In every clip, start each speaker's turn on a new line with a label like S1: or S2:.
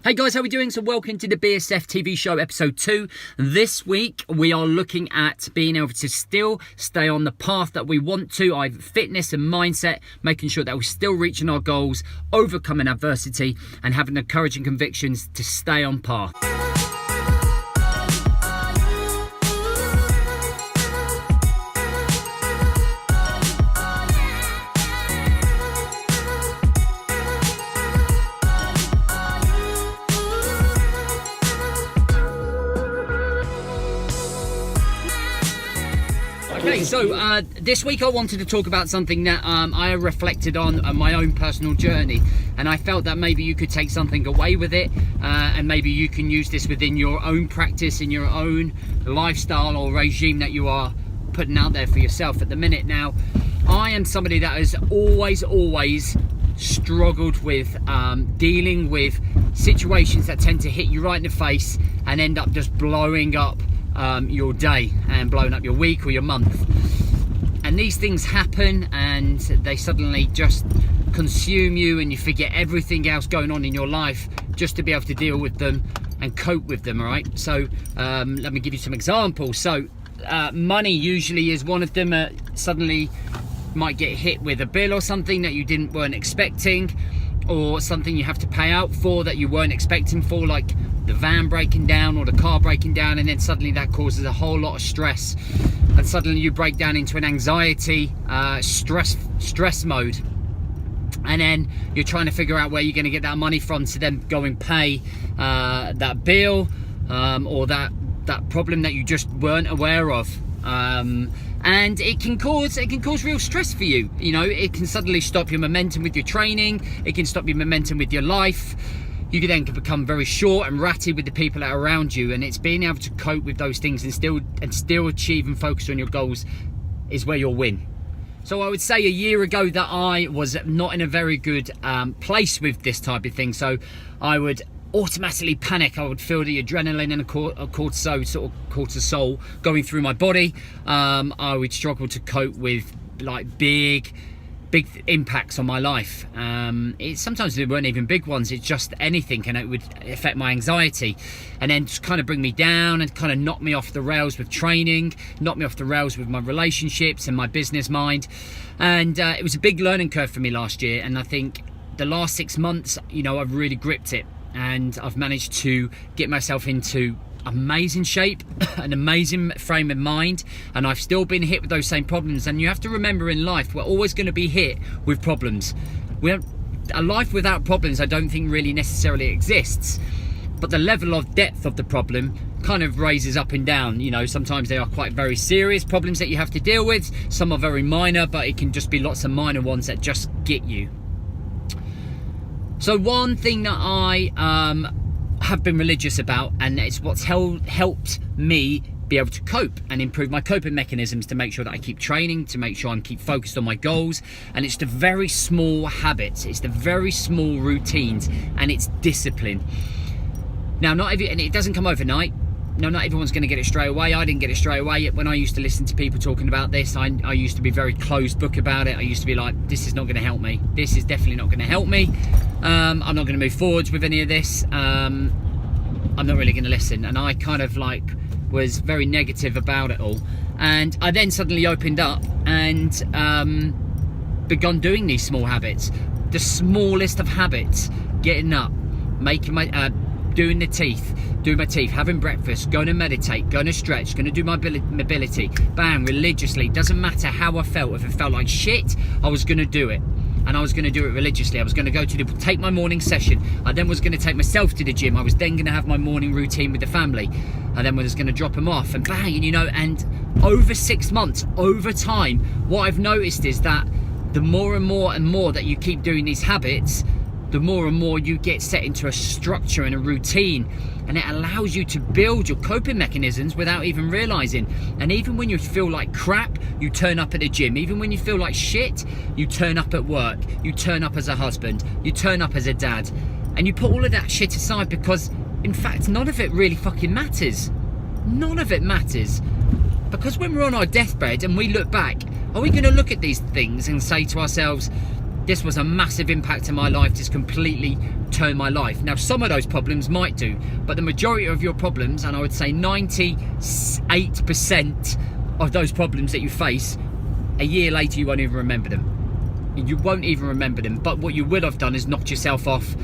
S1: Hey guys, how are we doing? So welcome to the BSF TV show episode 2. This week we are looking at being able to still stay on the path that we want to, either fitness and mindset, making sure that we're still reaching our goals, overcoming adversity and having the courage and convictions to stay on path. Okay, so this week I wanted to talk about something that I reflected on my own personal journey, and I felt that maybe you could take something away with it, and maybe you can use this within your own practice, in your own lifestyle or regime that you are putting out there for yourself at the minute. Now, I am somebody that has always struggled with dealing with situations that tend to hit you right in the face and end up just blowing up your day and blowing up your week or your month. And these things happen and they suddenly just consume you, and you forget everything else going on in your life just to be able to deal with them and cope with them. All right, so let me give you some examples. So money usually is one of them. Suddenly might get hit with a bill or something that you weren't expecting, or something you have to pay out for that you weren't expecting for, like the van breaking down or the car breaking down, and then suddenly that causes a whole lot of stress, and suddenly you break down into an anxiety stress mode, and then you're trying to figure out where you're going to get that money from to then go and pay that bill or that problem that you just weren't aware of. And it can cause real stress for you. You know, it can suddenly stop your momentum with your training. It can stop your momentum with your life. You can then become very short and ratty with the people that are around you. And it's being able to cope with those things and still achieve and focus on your goals is where you'll win. So I would say a year ago that I was not in a very good place with this type of thing. So I would automatically panic. I would feel the adrenaline and cortisol going through my body. I would struggle to cope with like big impacts on my life. Sometimes they weren't even big ones, it's just anything, and it would affect my anxiety and then just kind of bring me down and kind of knock me off the rails with training, knock me off the rails with my relationships and my business mind. And it was a big learning curve for me last year, and I think the last 6 months, you know, I've really gripped it, and I've managed to get myself into amazing shape, an amazing frame of mind, and I've still been hit with those same problems. And you have to remember, in life we're always going to be hit with problems. A life without problems I don't think really necessarily exists, but the level of depth of the problem kind of raises up and down. You know, sometimes they are quite very serious problems that you have to deal with, some are very minor, but it can just be lots of minor ones that just get you. So one thing that I have been religious about, and it's what's helped me be able to cope and improve my coping mechanisms to make sure that I keep training, to make sure I keep focused on my goals, and it's the very small habits, it's the very small routines, and it's discipline. Now, and it doesn't come overnight. No, not everyone's going to get it straight away. I didn't get it straight away. When I used to listen to people talking about this, I used to be very closed book about it. I used to be like, this is not going to help me. This is definitely not going to help me. I'm not going to move forwards with any of this. I'm not really going to listen. And I kind of like was very negative about it all. And I then suddenly opened up and begun doing these small habits. The smallest of habits: getting up, making my doing my teeth, having breakfast, going to meditate, going to stretch, going to do my mobility, bam, religiously. Doesn't matter how I felt. If it felt like shit, I was going to do it, and I was going to do it religiously. I was going to go take my morning session. I then was going to take myself to the gym. I was then going to have my morning routine with the family, and then was going to drop them off, and bang, you know. And over 6 months, over time, what I've noticed is that the more and more that you keep doing these habits, the more and more you get set into a structure and a routine, and it allows you to build your coping mechanisms without even realizing. And even when you feel like crap, you turn up at the gym. Even when you feel like shit, you turn up at work, you turn up as a husband, you turn up as a dad, and you put all of that shit aside, because in fact none of it really fucking matters. None of it matters. Because when we're on our deathbed and we look back, are we going to look at these things and say to ourselves, this was a massive impact in my life, just completely turned my life. Now, some of those problems might do, but the majority of your problems, and I would say 98% of those problems that you face, a year later you won't even remember them. You won't even remember them. But what you will have done is knocked yourself off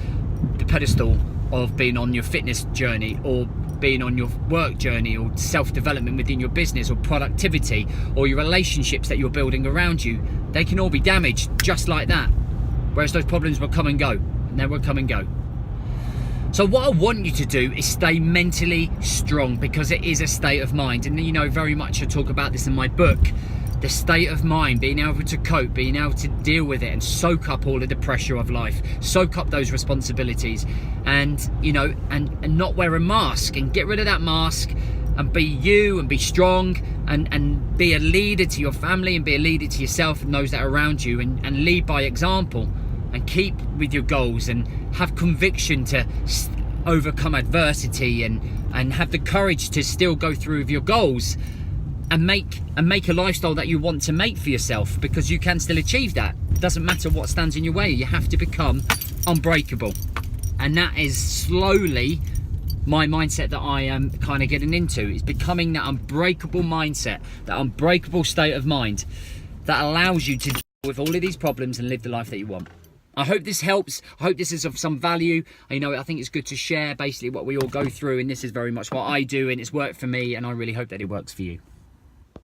S1: the pedestal of being on your fitness journey, or being on your work journey, or self-development within your business, or productivity, or your relationships that you're building around you. They can all be damaged just like that. Whereas those problems will come and go, and they will come and go. So what I want you to do is stay mentally strong, because it is a state of mind. And you know, very much I talk about this in my book. The state of mind, being able to cope, being able to deal with it and soak up all of the pressure of life, soak up those responsibilities, and you know, and not wear a mask, and get rid of that mask and be you, and be strong, and be a leader to your family, and be a leader to yourself and those that are around you, and lead by example, and keep with your goals, and have conviction to overcome adversity, and have the courage to still go through with your goals. And make a lifestyle that you want to make for yourself, because you can still achieve that. It doesn't matter what stands in your way. You have to become unbreakable. And that is slowly my mindset that I am kind of getting into. Is becoming that unbreakable mindset, that unbreakable state of mind that allows you to deal with all of these problems and live the life that you want. I hope this helps. I hope this is of some value. You know, I think it's good to share basically what we all go through, and this is very much what I do, and it's worked for me, and I really hope that it works for you.